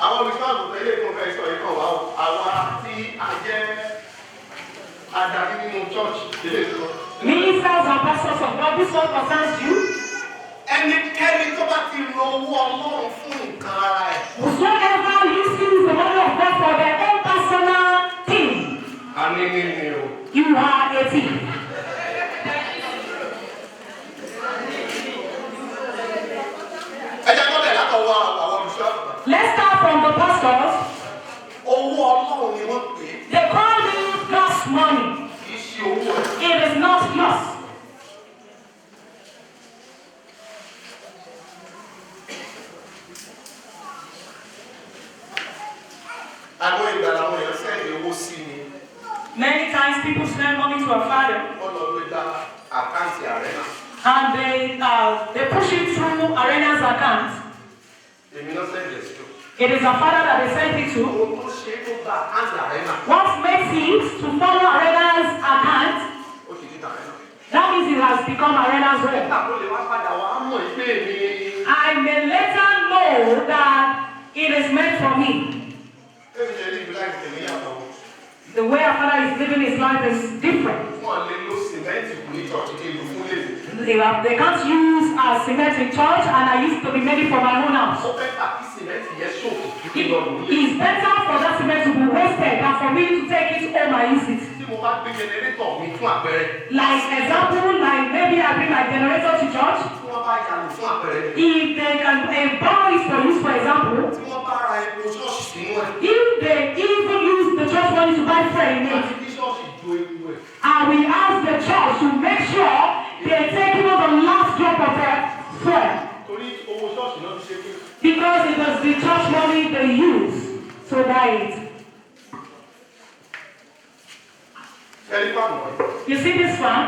Àwọn olùṣọ́àgùn ilé ìfowópamọ́ ìsọ̀ ìkan wà àwa tí a jẹ́ adarí nínú church ilé ìsọ̀. Ministers and pastors of God, this one concerns you. Ẹnikẹ́ni tó bá ti lo owó Ọlọ́run fún nǹkan ara ẹ̀. Whosoever uses the money of God for their own personal thing, A ní nínú o. you are a thief. Ẹ jẹ́ kó bẹ̀rẹ̀ látọwọ́ àwọn olùṣọ́àgùn. Let's start from the pastors. Owó Ọlọ́run ni wọ́n pè é. They call it God's money. Kì í ṣe owó ẹ̀. It is not yours. Àwọn ìgbà làwọn èèyàn sẹ́yìn owó sí ni. Many times people send money to a father Wọ́n lọ gbé dá àkáǹtì ààrẹ náà. and they push it through Arena's account. Èmi náà sẹ́yìn ẹ̀sìn tó. It is a father that they send it to. Owó tó ṣe é tó gba àkáǹtì ààrẹ náà. What makes it to follow Arena's account? Ó ti dídà ààrẹ náà. That means it has become Arena's own. Nígbà tó lè wá padà wá mọ̀ ìpè mi. I may later know that it is meant for me. Èmi ṣe ní ìbílẹ̀ ìtẹ̀lé yàtọ̀. The way a father is living his life is different. Wọ́n lè lo sìmẹ́ǹtì kù ní church kí ìlú fún lèlè. They can't use cement in church, and I used to be made it for my own house. Ó fẹ́ gbà kí sìmẹ́ǹtì yẹn ṣòfò kí lọ lò lé. It's better for that cement to be wasted than for me to take it home and use it. Tí mo bá gbé jẹnẹrétọ̀ mi fún àpẹẹrẹ. Like example, like maybe I bring my generator to church. Tí wọ́n bá yà lò fún àpẹẹrẹ. If they can borrow it for use, for example, Tí wọ́n bá ra epo ṣọ́ọ̀ṣì sínú ẹ̀. if they even use the church money to buy fuel in it, Àti bí ṣọ́ọ̀ṣì jo epo ẹ̀. I will ask the church to make sure they take even the last drop of their fuel. Torí owó ṣọ́ọ̀ṣì náà ti ṣe pé. Because it was the church money they use to buy it. Ẹni fáànù wọ̀nyí. You see this fan?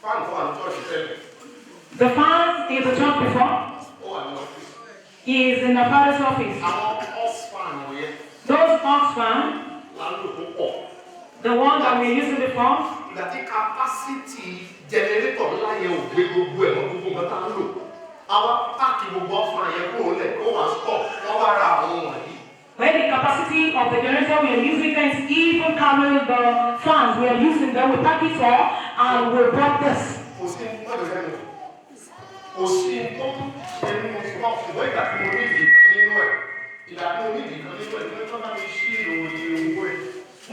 Fáànù tó wà ní ṣọ́ọ̀ṣì tẹ́lẹ̀. The fan in the church before Ó wà ní ọ́fíìsì. is in the father's office. Àwọn ọ́sfáànù yẹn Those box fan, lálò tó pọ̀. the one that we're using before, Ìgbà tí kapásítì jẹnẹrétọ̀ ńlá yẹn ò gbé gbogbo ẹ̀ mọ́ gbogbo nǹkan tá a lò. Àwa páàkì gbogbo ọ́sfáànù yẹn kúrò lẹ̀ ó wà stọ̀ wọ́n wá ra àwọn wọ̀nyí. when the capacity of the generator we are using can even carry the fans we are using them, we pack it all and we bought this. Kò sí mọ́tò lẹ́nu. Kò sí tó ṣe nínú ṣùgbọ́n ṣùgbọ́n ìgbà tí mo ní ìdí kan nínú ẹ̀. Ìgbà tí mo ní ìdí kan nínú ẹ̀ ni wọ́n bá mi ṣí ìròyìn owó ẹ̀.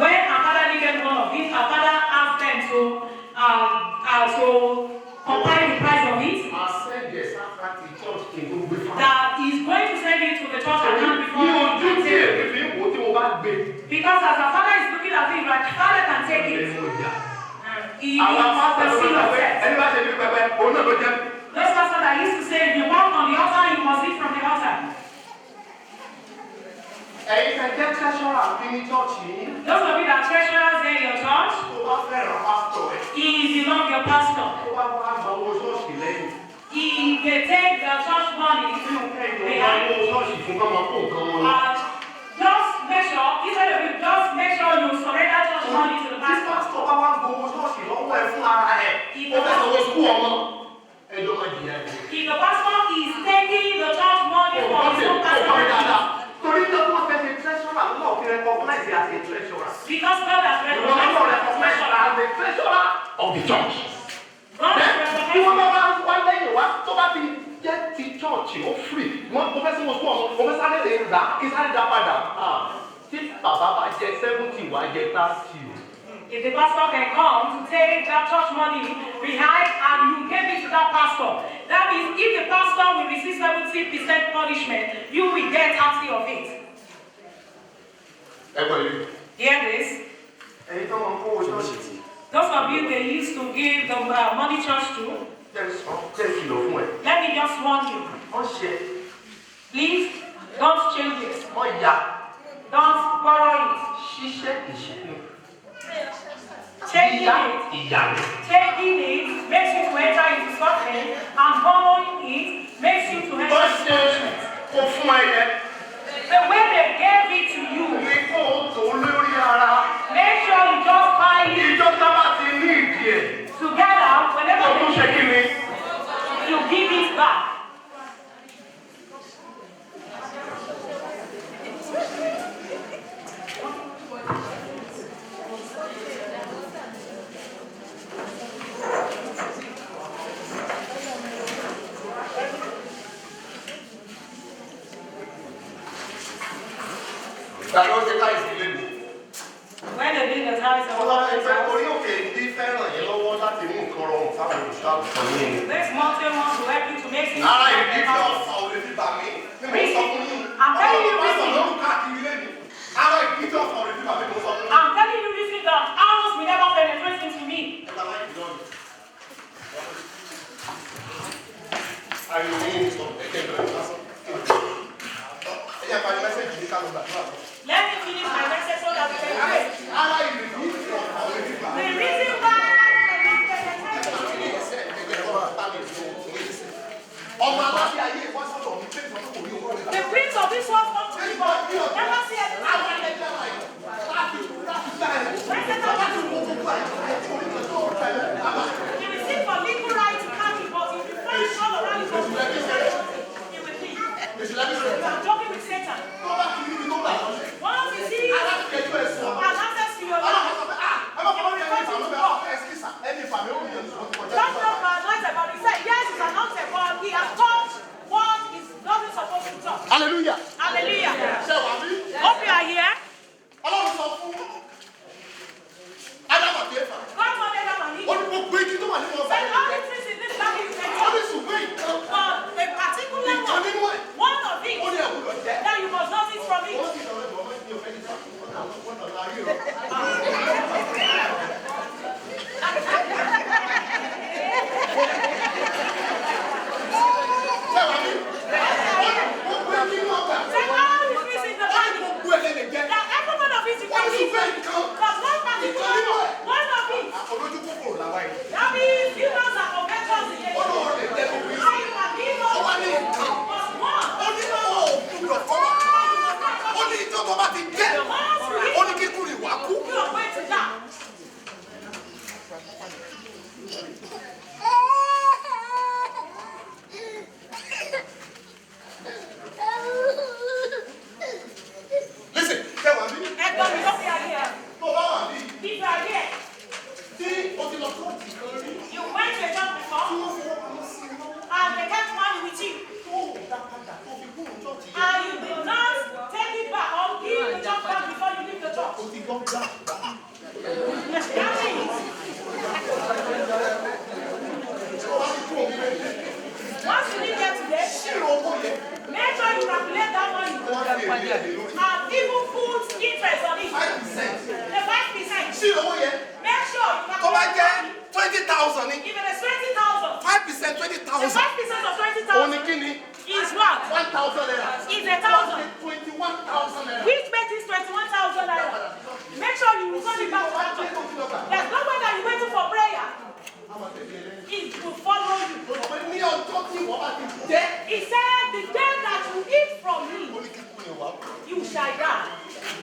When our father needed one of it, our father asked them to compare the price of it. Màá sẹ́ǹdì ẹ̀ sáfà ti church kí n tó gbé fáwọn. That he's going to send it to the church account before Ní he ojú can tí take it. èmi fi ń wò ó tí mo bá gbé. Because as our father is looking at it, like father can take it. He Àwọn needs apáṣẹ the ló seal sọ of pé death. ẹni bá ṣe bí pẹpẹ òun náà ló jẹ́. Those pastors that used to say, if you walk on the altar, you must eat from the altar. Ẹ̀yin fẹ́ jẹ́ treasurer àbí ní chọ́ọ̀chì yìí. Those of you that treasurers in your church, Tó bá fẹ́ràn pásítọ̀ ẹ̀. he is belong your pastor. Tó bá wá gba owó ṣọ́ọ̀ṣì lẹ́yìn. If they take the church money, Tí o fẹ́ ìjọba owó ṣọ́ọ̀ṣì fún kọ́mọ kó nǹkan wọn lọ. just make sure, instead of it, just make sure you surrender church money to the Tí pastor. pásítọ̀ bá wá gba owó ṣọ́ọ̀ṣì lọ́wọ́ ẹ̀ fún ara ẹ̀. Ó fẹ́ sanwó sukú ọmọ. Ẹjọ́ máa jìyà ẹ̀. If the pastor is taking the church money for his own personal use, Torí tó wọ́n fẹ́ ṣe treasurer náà fi recognize as a treasurer. because God has Ìwọ recognized náà the recognize treasurer, as a treasurer of the church. God has Bí wọ́n bá recognized wá lẹ́yìn wá tó bá ti jẹ́ ti chọ́ọ̀chì ó free. Mo fẹ́ sí mo sún ọmọ, mo fẹ́ sáré lè rà kí sáré dá padà. Tí bàbá bá jẹ 70 wá jẹ 30 o. If the pastor can come to take that church money behind and you give it to that pastor, that means if the pastor will receive 70% punishment, you will get 30 of it. Ẹ gbọ́ yìí. Hear this? Ẹyin tó máa ń kówó ṣọ́ọ̀ṣì tí. Those of you they used to give the money church to, Jẹ́ kìlọ̀ fún ẹ. let me just warn you. Wọ́n ṣe Please don't change it. wọ́n ya Don't borrow it. ṣíṣẹ́ ìṣẹ́nu. Taking Ìyá it, ìyá rẹ̀. taking it makes you to enter into suffering, and borrowing it makes you to Ó enter ṣe punishment. kó fún ẹyẹ. The way they gave it to you, Ní kó o tó lórí ara. make sure you just buy it Ìjọ sábà ti ní ìdí ẹ̀. together whenever Ó tún ṣe kí ni? you give it back. Ìgbàlọ́ ṣe ká ìsìlẹ̀ mi. When they did the tithes and offerings, Orí òkè ìdí fẹ́ràn yín lọ́wọ́ láti mú nǹkan rọrùn fáwọn olùṣàgùtàn yín. this mountain wants to help you to make things Ara ìdí tí better. ọ̀sán ò lè fi bà mí. Ní mo sọ fún yín. I'm telling you Àwọn reason. ọ̀sán ló káàkiri lẹ́nu. Ara ìdí tí ọ̀sán ò lè fi bà mí mo sọ fún yín. I'm telling you reason that arrows will never penetrate into me. Ariwo yín sọ ẹ̀kẹ́ ìbẹ̀rẹ̀ lásán. Ẹ̀yà parí mẹ́sẹ̀jì ní kálọ̀ gbàdúrà. Let me finish my message so that we can pray. Ara ìdí tí ọ̀sán ò lè fi bà mí. The reason why arrows will not penetrate Ọmọ aláṣẹ ayé ìwọ́sọ̀tọ̀ mi pé ìsọ̀tọ̀ kò rí owó rẹ̀. the prince of this world comes to me, but never see anything. He received for legal right to catch it, but if you find all around his own, he will leave. You are joking with Satan. Once he sees an access to your life, don't talk about anointed, but he said, yes, he's anointed, but he has touched what is not supposed to touch. Hallelujah. Hallelujah. Ṣé wàá bí? Hope you are here. Ọlọ́run sọ fún Ádámù àti Éfà. God told Adam and Eve, Ó ní gbogbo igi tó wà nínú ọgbà say yìí. all the trees in this garden is Ó ní nature, ṣùgbọ́n ìkan but a particular ìkan nínú ẹ̀. one of it, Ó ní ẹ̀wúrọ̀ jẹ́. that you must not eat from Wọ́n it. sì lọ rẹ̀ bọ̀ ọmọ ìdí òfẹ́ nípa wọ́n tọ̀lá ayé o. Ṣé wàá bí? Gbogbo igi nínú ọgbà. Say all the trees in the garden, Gbogbo ẹ̀ lè jẹ́. that every one of it you Wọ́n can ní eat, ṣùgbọ́n ìkan. but one particular one of it, Olójú kòkòrò làwa yìí. that means humans are covetous in Ó nature. lóun lè jẹ́ gbogbo igi. How you can live Ó wá ní ìkan. but one. Ó ní náà òkúrọ̀ fọwọ́ kan. Ó ní ìjọ tó bá ti jẹ́. Ó ní kíkúrì wá kú. You are going to die. Listen, ṣé wàá bí? Ẹ̀gbọ́n mi, hope you are here. Tó bá wà bí? If you are here, Tí o ti lọ sọ́ọ̀tì kan rí. you went to a church Tí before, wọ́n fọwọ́ pamọ́ sí iná. and they kept money with you, Tó o dá padà tó fi kúrò sọ́ọ̀tì yẹn. and you did not take it back or give the church back before you leave the church. O ti gbọ́ gbà. That means, Tó o bá ti kúrò nílé. once you leave here today, Ṣírò owó yẹn. make sure you calculate that money Wọ́n fi èdè èdè lórí. and even put interest on it. 5%. The 5%. Ṣírò owó yẹn. Make sure you Tó bá calculate jẹ́ that money. 20,000 ní. If it is 20,000, 5% the 20,000. 5% of Òun ni 20,000 kí ni? is what? 1,000 naira. Is